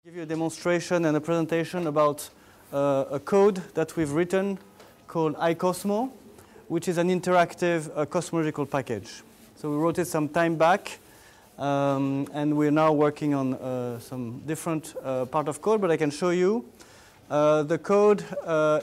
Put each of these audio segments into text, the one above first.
Give you a demonstration and a presentation about a code that we've written called iCosmo, which is an interactive cosmological package. So we wrote it some time back, and we're now working on some different part of code, but I can show you. The code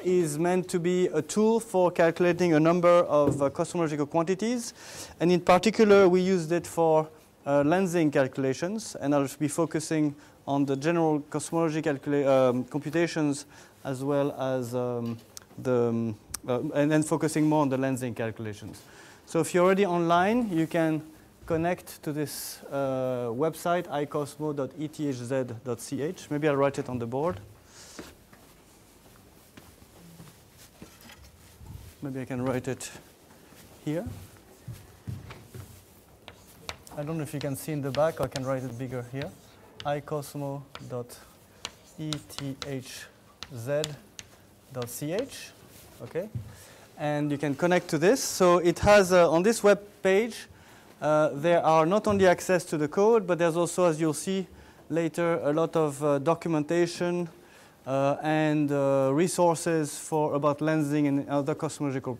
is meant to be a tool for calculating a number of cosmological quantities, and in particular we used it for lensing calculations, and I'll be focusing on the general cosmology computations as well as and then focusing more on the lensing calculations. So if you're already online, you can connect to this website, icosmo.ethz.ch. Maybe I'll write it on the board. Maybe I can write it here. I don't know if you can see in the back, or I can write it bigger here. icosmo.ethz.ch. Okay, and you can connect to this. So it has on this web page there are not only access to the code, but there's also, as you'll see later, a lot of documentation and resources about lensing and other cosmological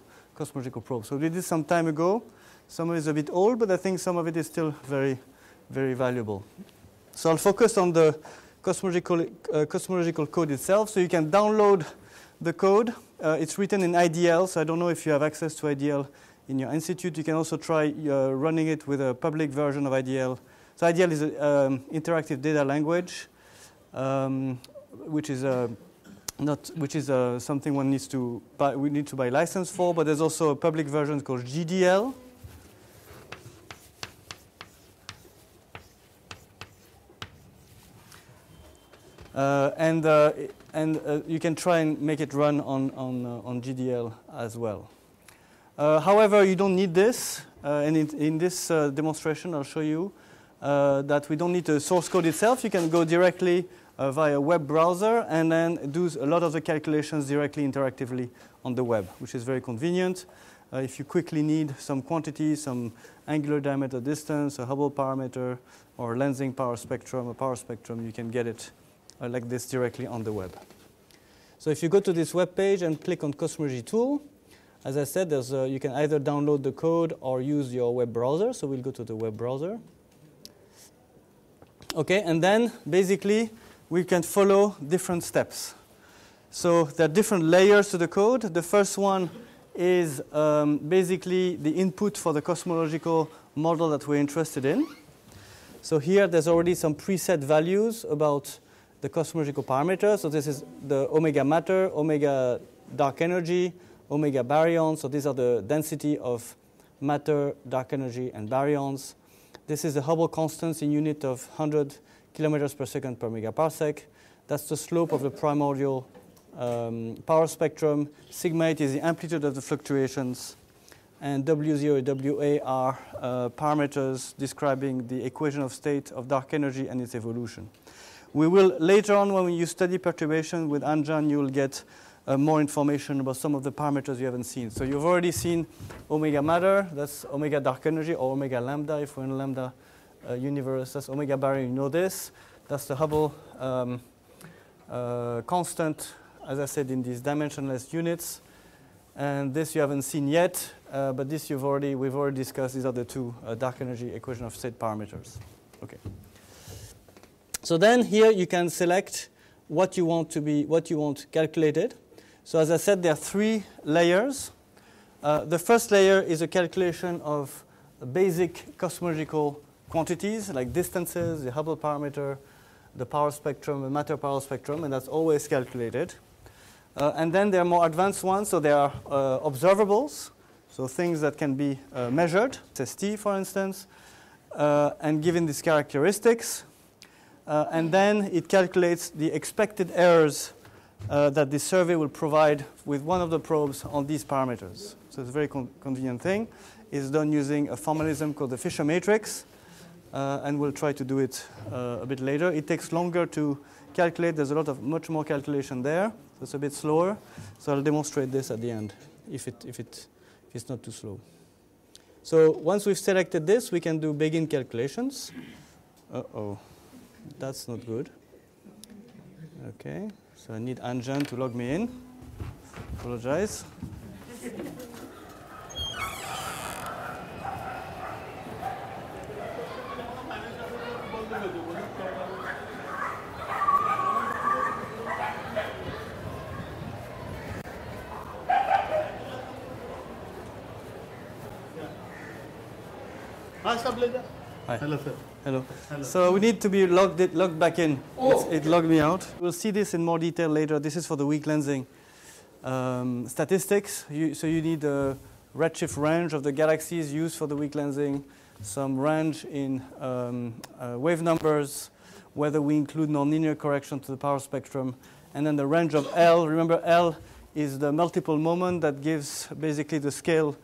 probes. So we did this some time ago. Some of it is a bit old, but I think some of it is still very, very valuable. So I'll focus on the cosmological code itself. So you can download the code. It's written in IDL, so I don't know if you have access to IDL in your institute. You can also try running it with a public version of IDL. So IDL is an interactive data language, which is something one needs to buy. We need to buy license for. But there's also a public version called GDL. And you can try and make it run on GDL as well. However, you don't need this. And in this demonstration, I'll show you that we don't need the source code itself. You can go directly via web browser and then do a lot of the calculations directly interactively on the web, which is very convenient. If you quickly need some quantity, some angular diameter distance, a Hubble parameter, or lensing power spectrum, a power spectrum, you can get it like this directly on the web. So if you go to this web page and click on Cosmology tool, as I said, you can either download the code or use your web browser. So we'll go to the web browser. Okay, and then basically we can follow different steps. So there are different layers to the code. The first one is basically the input for the cosmological model that we're interested in. So here there's already some preset values about the cosmological parameters. So this is the omega matter, omega dark energy, omega baryons. So these are the density of matter, dark energy, and baryons. This is the Hubble constants in unit of 100 kilometers per second per megaparsec. That's the slope of the primordial power spectrum. Sigma 8 is the amplitude of the fluctuations. And W0 and WA are parameters describing the equation of state of dark energy and its evolution. We will, later on, when you study perturbation with Anjan, you will get more information about some of the parameters you haven't seen. So you've already seen omega matter, that's omega dark energy, or omega lambda, if we're in a lambda universe. That's omega baryon, you know this. That's the Hubble constant, as I said, in these dimensionless units. And this you haven't seen yet, but this we've already discussed. These are the two dark energy equation of state parameters. Okay. So then here you can select what you want calculated. So as I said, there are three layers. The first layer is a calculation of basic cosmological quantities like distances, the Hubble parameter, the power spectrum, the matter power spectrum, and that's always calculated. And then there are more advanced ones. So there are observables, so things that can be measured, ST for instance, and given these characteristics. And then it calculates the expected errors that the survey will provide with one of the probes on these parameters. So it's a very convenient thing. It's done using a formalism called the Fisher matrix, and we'll try to do it a bit later. It takes longer to calculate. There's much more calculation there, so it's a bit slower. So I'll demonstrate this at the end if it's not too slow. So once we've selected this, we can do begin calculations. Uh-oh. That's not good. Okay, so I need Anjan to log me in. Apologize. Hi. Hi. Hello, sir. Hello. Hello. So we need to be logged back in. It logged me out. We'll see this in more detail later. This is for the weak lensing statistics. So you need a redshift range of the galaxies used for the weak lensing, some range in wave numbers, whether we include nonlinear correction to the power spectrum, and then the range of L. Remember, L is the multiple moment that gives basically the scale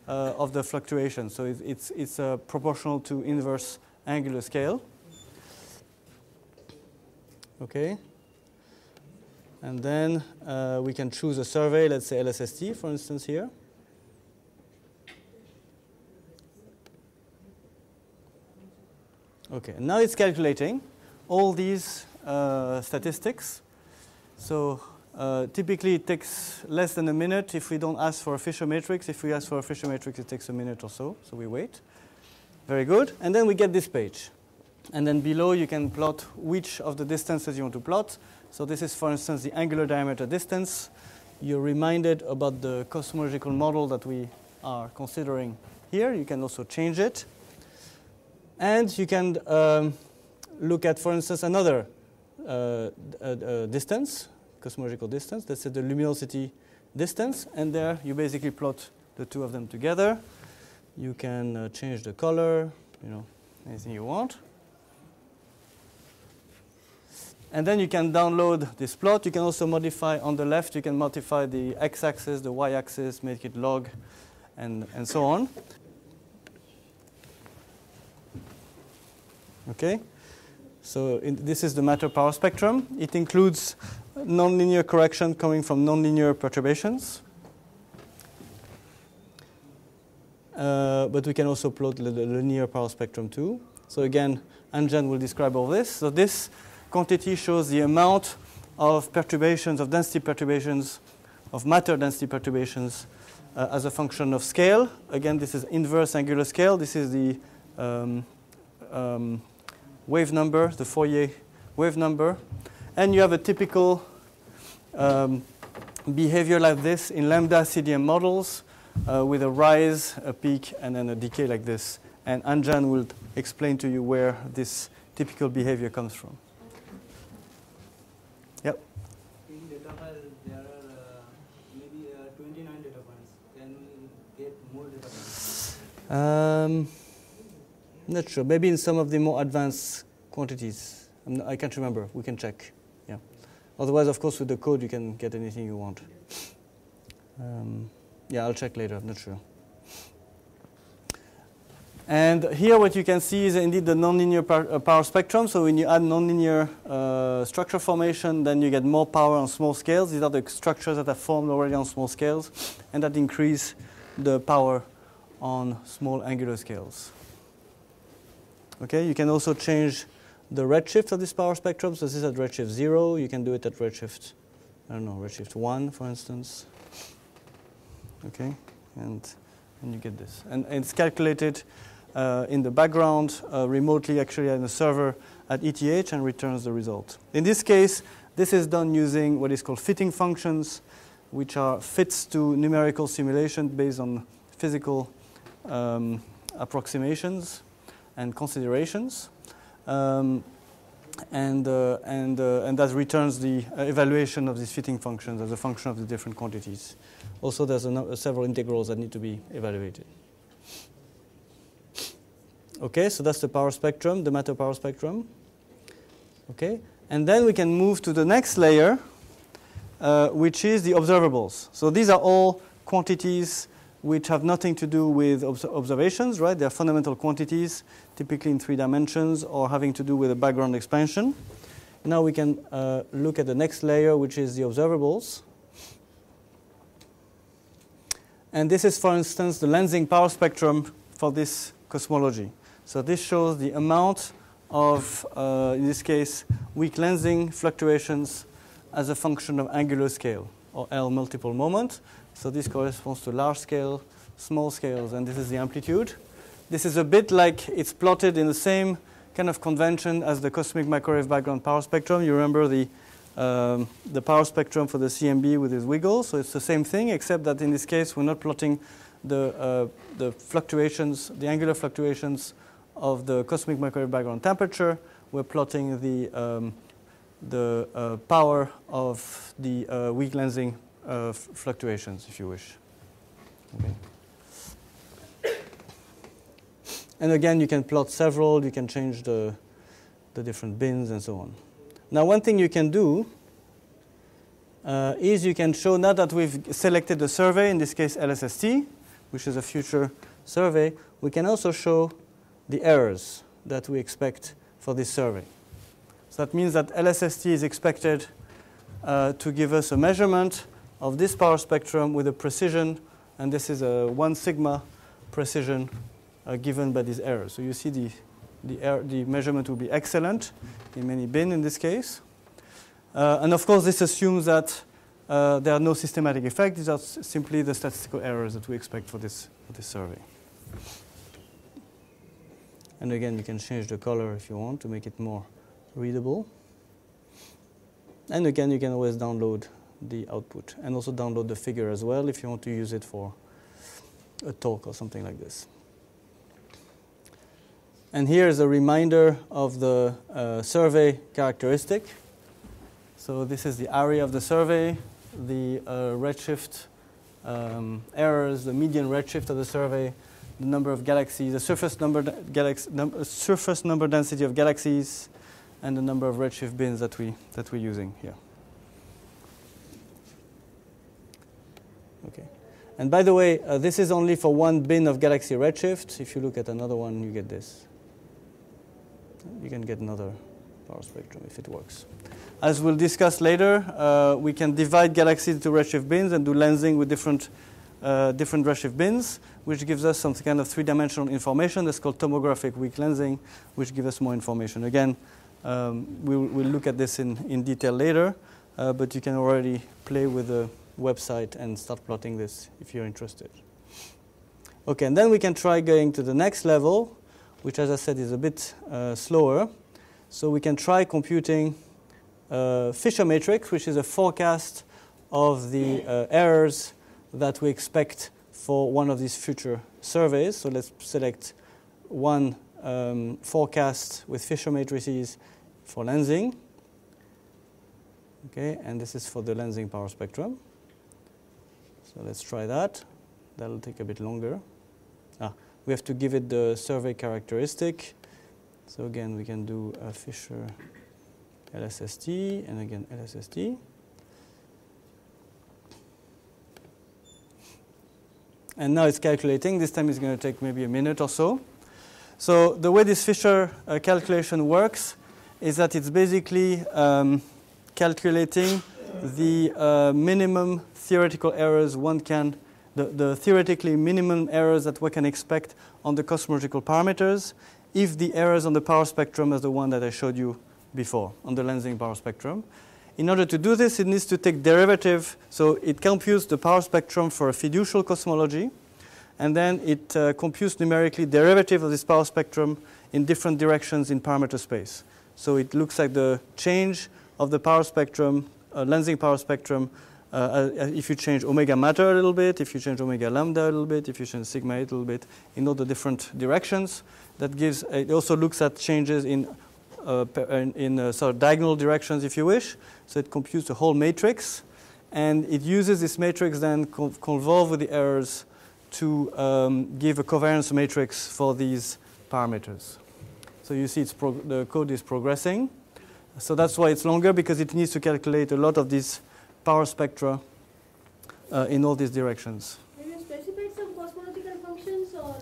of the fluctuation. So it's proportional to inverse angular scale. Okay. And then we can choose a survey, let's say LSST, for instance, here. Okay, and now it's calculating all these statistics. So typically it takes less than a minute if we don't ask for a Fisher matrix. If we ask for a Fisher matrix, it takes a minute or so. So we wait. Very good. And then we get this page. And then below you can plot which of the distances you want to plot. So this is, for instance, the angular diameter distance. You're reminded about the cosmological model that we are considering here. You can also change it. And you can look at, for instance, another distance, cosmological distance. That's the luminosity distance. And there you basically plot the two of them together. You can change the color, anything you want. And then you can download this plot. You can also modify on the left. You can modify the x-axis, the y-axis, make it log, and so on. Okay. So this is the matter power spectrum. It includes nonlinear correction coming from nonlinear perturbations. But we can also plot the linear power spectrum too. So again, Anjan will describe all this. So this quantity shows the amount of perturbations, of density perturbations, of matter density perturbations as a function of scale. Again, this is inverse angular scale. This is the wave number, the Fourier wave number. And you have a typical behavior like this in lambda CDM models with a rise, a peak, and then a decay like this. And Anjan will explain to you where this typical behavior comes from. Yep. In data file, there are maybe 29 data points. Can we get more data points? Not sure. Maybe in some of the more advanced quantities. I can't remember. We can check. Yeah. Otherwise, of course, with the code, you can get anything you want. Yeah, I'll check later. I'm not sure. And here what you can see is indeed the nonlinear power spectrum. So when you add nonlinear structure formation, then you get more power on small scales. These are the structures that are formed already on small scales, and that increase the power on small angular scales. Okay, you can also change the redshift of this power spectrum. So this is at redshift 0. You can do it at redshift, I don't know, redshift 1, for instance. Okay, and you get this. And it's calculated in the background remotely, actually, in a server at ETH, and returns the result. In this case, this is done using what is called fitting functions, which are fits to numerical simulation based on physical approximations and considerations. And that returns the evaluation of these fitting functions as a function of the different quantities. Also, there's several integrals that need to be evaluated. Okay, so that's the power spectrum, the matter power spectrum. Okay, and then we can move to the next layer, which is the observables. So these are all quantities which have nothing to do with observations, right? They're fundamental quantities, typically in 3 dimensions, or having to do with a background expansion. Now we can look at the next layer, which is the observables. And this is, for instance, the lensing power spectrum for this cosmology. So this shows the amount of, in this case, weak lensing fluctuations as a function of angular scale, or L multiple moment. So this corresponds to large scale, small scales, and this is the amplitude. This is a bit like it's plotted in the same kind of convention as the cosmic microwave background power spectrum. You remember the power spectrum for the CMB with its wiggles. So it's the same thing, except that in this case we're not plotting the fluctuations, the angular fluctuations of the cosmic microwave background temperature. We're plotting the power of the weak lensing fluctuations, if you wish. Okay. And again, you can plot several. You can change the different bins and so on. Now, one thing you can do is you can show, now that we've selected a survey, in this case LSST, which is a future survey, we can also show the errors that we expect for this survey. So that means that LSST is expected to give us a measurement of this power spectrum with a precision, and this is a 1 sigma precision given by these errors. So you see the measurement will be excellent in many bin in this case. And of course, this assumes that there are no systematic effects. These are simply the statistical errors that we expect for this survey. And again, you can change the color if you want to make it more readable. And again, you can always download the output and also download the figure as well if you want to use it for a talk or something like this. And here is a reminder of the survey characteristic. So this is the area of the survey, the redshift errors, the median redshift of the survey, the number of galaxies, the surface number density of galaxies, and the number of redshift bins that we're using here. Okay. And by the way, this is only for 1 bin of galaxy redshift. If you look at another one, you get this. You can get another power spectrum if it works. As we'll discuss later, we can divide galaxies into redshift bins and do lensing with different redshift bins, which gives us some kind of 3-dimensional information that's called tomographic weak lensing, which gives us more information. Again, we'll look at this in detail later, but you can already play with the website and start plotting this if you're interested. Okay, and then we can try going to the next level, which, as I said, is a bit slower. So we can try computing Fisher matrix, which is a forecast of the errors that we expect for one of these future surveys. So let's select one forecast with Fisher matrices for lensing. Okay, and this is for the lensing power spectrum. So let's try that. That'll take a bit longer. We have to give it the survey characteristic. So again, we can do a Fisher LSST, and again LSST. And now it's calculating. This time it's going to take maybe a minute or so. So the way this Fisher calculation works is that it's basically calculating the minimum theoretical errors one can, the theoretically minimum errors that one can expect on the cosmological parameters if the errors on the power spectrum is the one that I showed you before, on the lensing power spectrum. In order to do this, it needs to take derivative. So it computes the power spectrum for a fiducial cosmology, and then it computes numerically derivative of this power spectrum in different directions in parameter space. So it looks like the change of the power spectrum, lensing power spectrum, if you change omega matter a little bit, if you change omega lambda a little bit, if you change sigma 8 a little bit, in all the different directions. That gives. It also looks at changes in sort of diagonal directions, if you wish. So it computes the whole matrix, and it uses this matrix then convolve with the errors to give a covariance matrix for these parameters. So you see the code is progressing. So that's why it's longer, because it needs to calculate a lot of these power spectra in all these directions. Can you specify some cosmological functions, or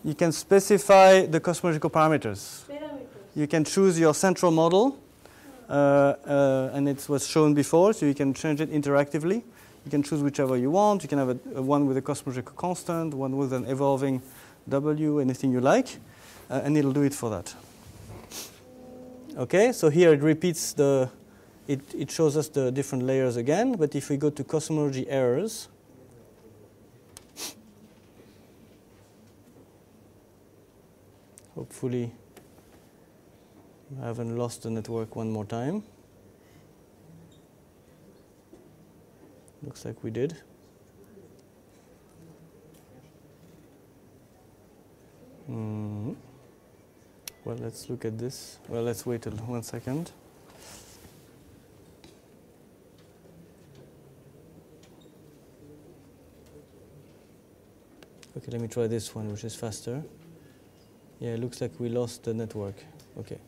you can specify the cosmological parameters. parameters? You can choose your central model, and it was shown before, so you can change it interactively. You can choose whichever you want. You can have a one with a cosmological constant, one with an evolving W, anything you like, and it'll do it for that. Okay, so here it repeats it shows us the different layers again. But if we go to cosmology errors, hopefully I haven't lost the network one more time. Looks like we did. Well, let's look at this. Well, let's wait 1 second. Okay, let me try this one, which is faster. Yeah, it looks like we lost the network. Okay.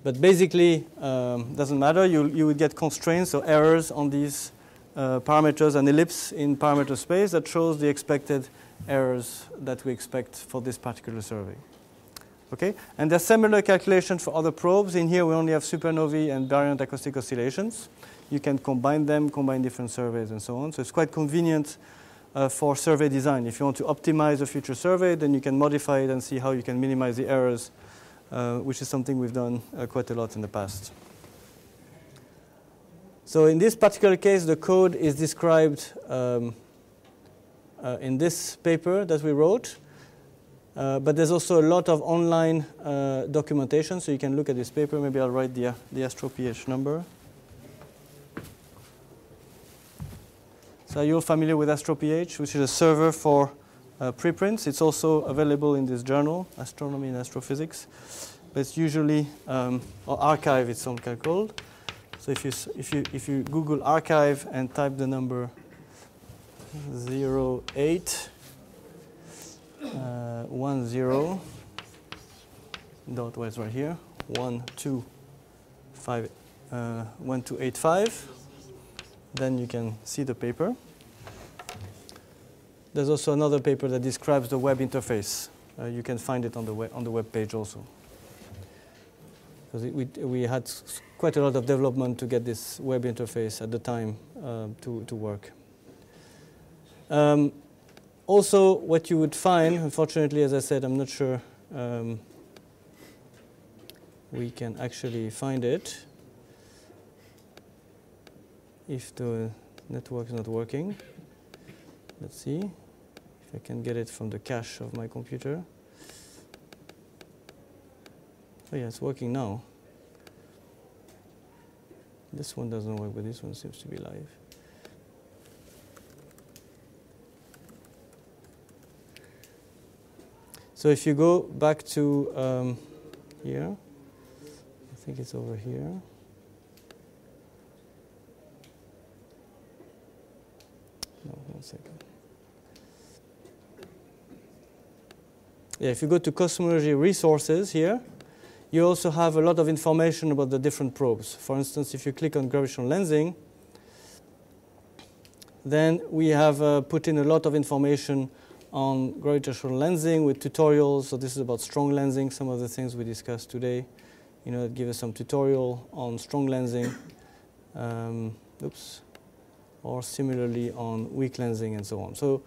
But basically, doesn't matter. You would get constraints, so errors on these parameters, an ellipse in parameter space that shows the expected errors that we expect for this particular survey. Okay, and there's similar calculations for other probes. In here, we only have supernovae and baryon acoustic oscillations. You can combine them, combine different surveys, and so on. So it's quite convenient for survey design. If you want to optimize a future survey, then you can modify it and see how you can minimize the errors, which is something we've done quite a lot in the past. So in this particular case, the code is described in this paper that we wrote. But there's also a lot of online documentation, so you can look at this paper. Maybe I'll write the AstroPH number. So you're familiar with AstroPH, which is a server for preprints. It's also available in this journal, Astronomy and Astrophysics. But it's usually, or archive, it's sometimes called. So if you Google archive and type the number 08. 10 dot, where's right here, 1285, then you can see the paper. There's also another paper that describes the web interface. You can find it on the web page also. Because we had quite a lot of development to get this web interface at the time to work. Also, what you would find, unfortunately, as I said, I'm not sure we can actually find it if the network is not working. Let's see if I can get it from the cache of my computer. Oh yeah, it's working now. This one doesn't work, but this one seems to be live. So if you go back to here, I think it's over here. No, 1 second. Yeah, if you go to Cosmology resources here, you also have a lot of information about the different probes. For instance, if you click on gravitational lensing, then we have put in a lot of information on gravitational lensing with tutorials. So this is about strong lensing, some of the things we discussed today. That give us some tutorial on strong lensing. Or similarly on weak lensing and so on. So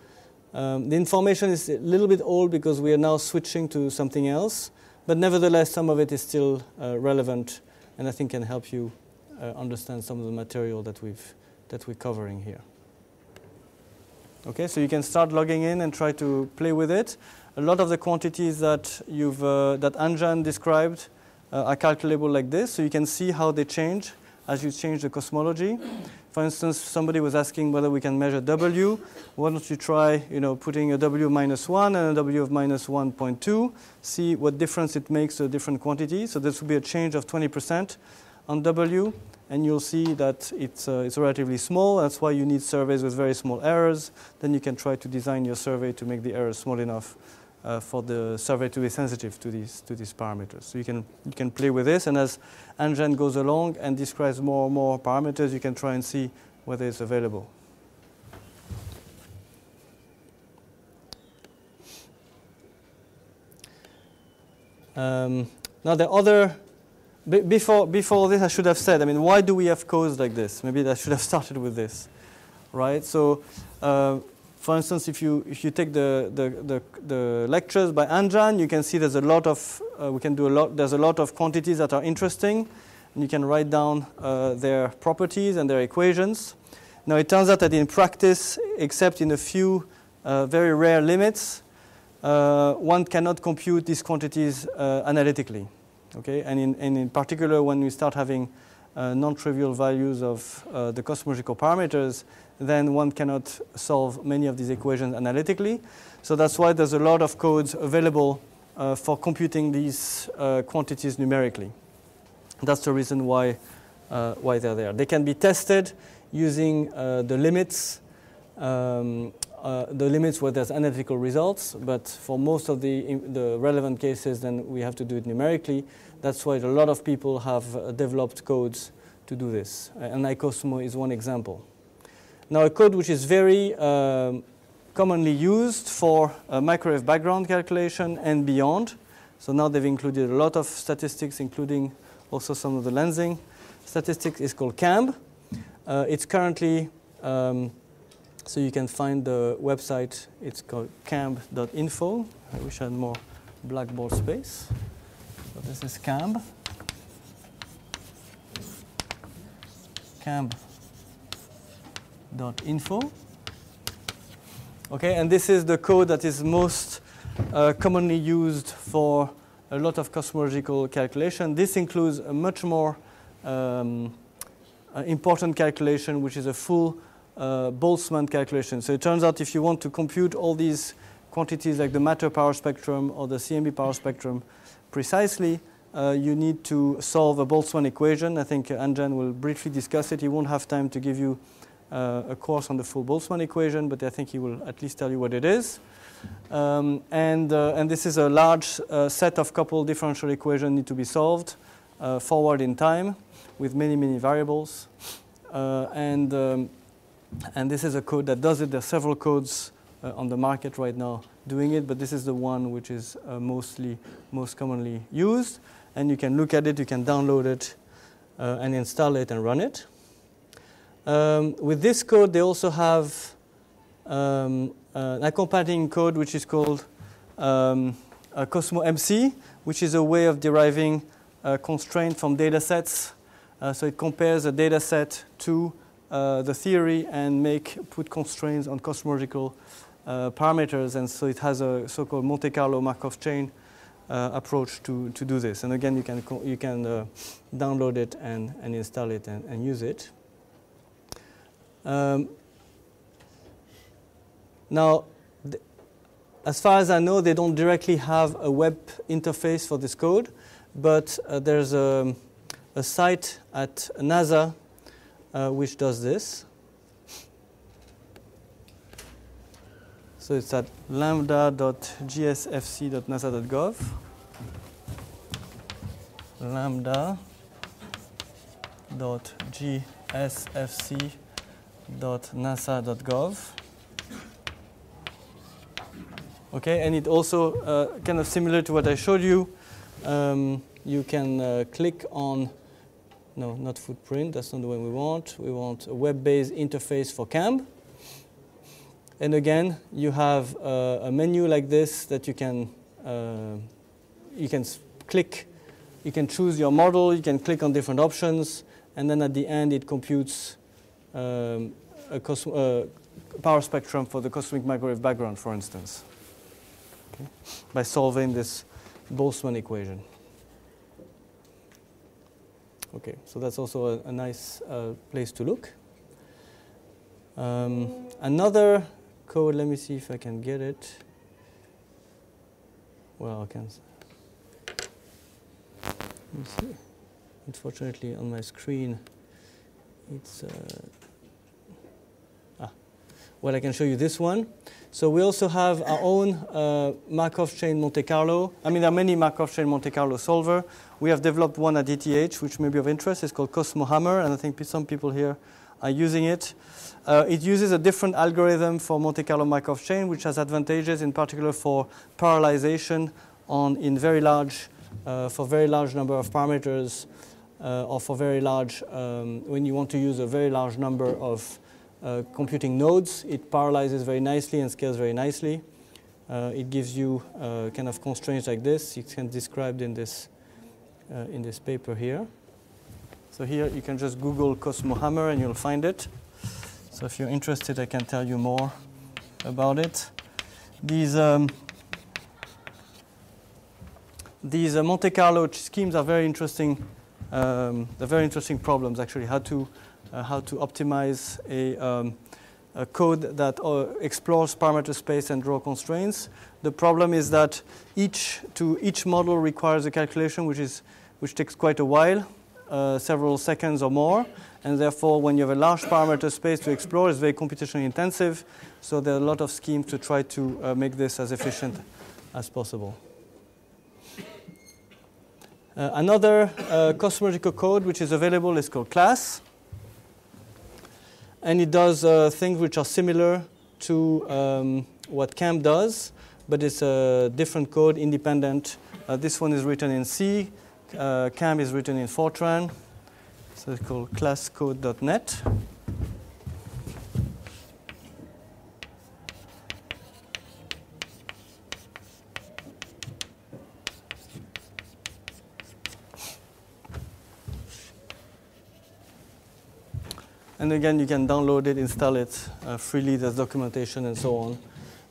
the information is a little bit old because we are now switching to something else. But nevertheless, some of it is still relevant, and I think can help you understand some of the material that we're covering here. Okay, so you can start logging in and try to play with it. A lot of the quantities that that Anjan described are calculable like this, so you can see how they change as you change the cosmology. For instance, somebody was asking whether we can measure W. Why don't you try, putting a W minus 1 and a W of minus 1.2, see what difference it makes to a different quantity. So this would be a change of 20% on W. And you'll see that it's relatively small. That's why you need surveys with very small errors. Then you can try to design your survey to make the errors small enough for the survey to be sensitive to these parameters. So you can play with this, and as Anjan goes along and describes more and more parameters, you can try and see whether it's available. Now the other. Before this, I should have said, why do we have codes like this? Maybe I should have started with this, right? So, for instance, if you take the lectures by Anjan, you can see there's a lot of there's a lot of quantities that are interesting. and you can write down their properties and their equations. Now it turns out that in practice, except in a few very rare limits, one cannot compute these quantities analytically. Okay, and in particular, when we start having non-trivial values of the cosmological parameters, then one cannot solve many of these equations analytically. So that's why there's a lot of codes available for computing these quantities numerically. That's the reason why they're there. They can be tested using the limits where there's analytical results, but for most of the relevant cases, then we have to do it numerically. That's why a lot of people have developed codes to do this. And iCosmo is one example. Now, a code which is very commonly used for microwave background calculation and beyond. So now they've included a lot of statistics, including also some of the lensing statistics, is called CAMB. It's currently, so you can find the website, it's called camb.info. I wish I had more blackboard space. So this is CAMB. camb.info. Okay, and this is the code that is most commonly used for a lot of cosmological calculation. This includes a much more important calculation, which is a full Boltzmann calculation. So it turns out if you want to compute all these quantities like the matter power spectrum or the CMB power spectrum precisely, you need to solve a Boltzmann equation. I think Anjan will briefly discuss it. He won't have time to give you a course on the full Boltzmann equation, but I think he will at least tell you what it is. And this is a large set of coupled differential equations need to be solved forward in time with many, many variables. And this is a code that does it. There are several codes on the market right now doing it, but this is the one which is most commonly used. And you can look at it, you can download it, and install it and run it. With this code, they also have an accompanying code which is called Cosmo MC, which is a way of deriving constraint from data sets. So it compares a data set to the theory and put constraints on cosmological parameters. And so it has a so-called Monte Carlo Markov chain approach to do this. And again, you can download it and install it and use it. Now, as far as I know, they don't directly have a web interface for this code, but there's a site at NASA which does this. So it's at lambda.gsfc.nasa.gov. lambda.gsfc.nasa.gov. Okay, and it also kind of similar to what I showed you. You can click on, no, not footprint, that's not the one we want. We want a web-based interface for CAMB. And again, you have a menu like this that you can click. You can choose your model, you can click on different options, and then at the end it computes a power spectrum for the cosmic microwave background, for instance, okay, by solving this Boltzmann equation. Okay, so that's also a nice place to look. Another code, let me see if I can get it. Well, I can. Let me see. Unfortunately, on my screen, it's. Well, I can show you this one. So we also have our own Markov chain Monte Carlo. I mean, there are many Markov chain Monte Carlo solver. We have developed one at ETH, which may be of interest. It's called Cosmo Hammer, and I think some people here are using it. It uses a different algorithm for Monte Carlo Markov chain, which has advantages, in particular for parallelization in very large, for very large number of parameters, or for very large, when you want to use a very large number of computing nodes. It parallelizes very nicely and scales very nicely. It gives you kind of constraints like this. It's kind of described in this paper here. So here you can just Google Cosmo Hammer and you'll find it. So if you're interested, I can tell you more about it. These Monte Carlo schemes are very interesting. They're very interesting problems, actually. How to optimize a code that explores parameter space and draw constraints. The problem is that each model requires a calculation which takes quite a while, several seconds or more. And therefore, when you have a large parameter space to explore, it's very computationally intensive. So there are a lot of schemes to try to make this as efficient as possible. Another cosmological code which is available is called class. And it does things which are similar to what CAM does, but it's a different code, independent. This one is written in C. CAM is written in Fortran. So it's called classcode.net. And again, you can download it, install it freely. There's documentation and so on.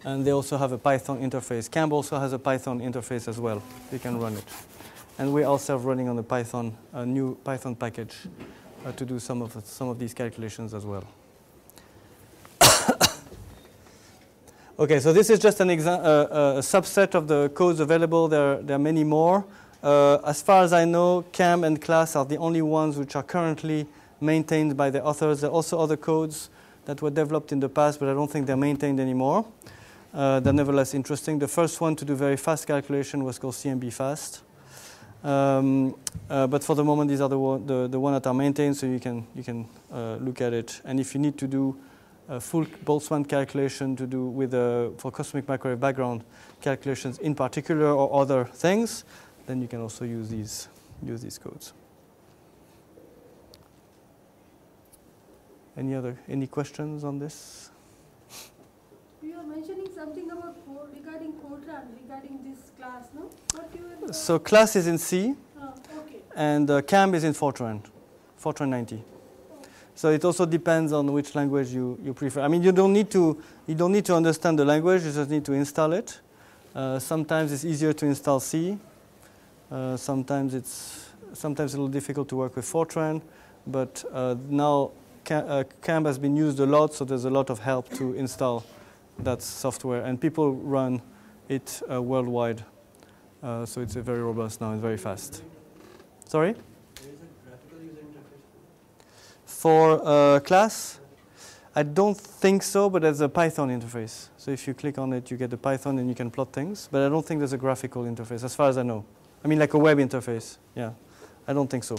And they also have a Python interface. CAM also has a Python interface as well. You can run it. And we're also running on a new Python package to do some of these calculations as well. Okay, so this is just a subset of the codes available. There are many more. As far as I know, CAM and class are the only ones which are currently maintained by the authors. There are also other codes that were developed in the past, but I don't think they're maintained anymore. They're nevertheless interesting. The first one to do very fast calculation was called CMB fast. But for the moment, these are the ones that are maintained, so you can look at it. And if you need to do a full Boltzmann calculation to do with for cosmic microwave background calculations in particular or other things, then you can also use these codes. Any questions on this? You were mentioning something about regarding Fortran, regarding this class, no? What you were, So class is in C, okay. and CAM is in Fortran 90. So it also depends on which language you prefer. I mean, you don't need to understand the language. You just need to install it. Sometimes it's easier to install C. Sometimes it's a little difficult to work with Fortran, but now CAM has been used a lot, so there's a lot of help to install that software, and people run it worldwide. So it's very robust now and very fast. Sorry? There is a graphical user interface for class? I don't think so, but there's a Python interface. So if you click on it, you get the Python and you can plot things. But I don't think there's a graphical interface, as far as I know. I mean, like a web interface. Yeah, I don't think so.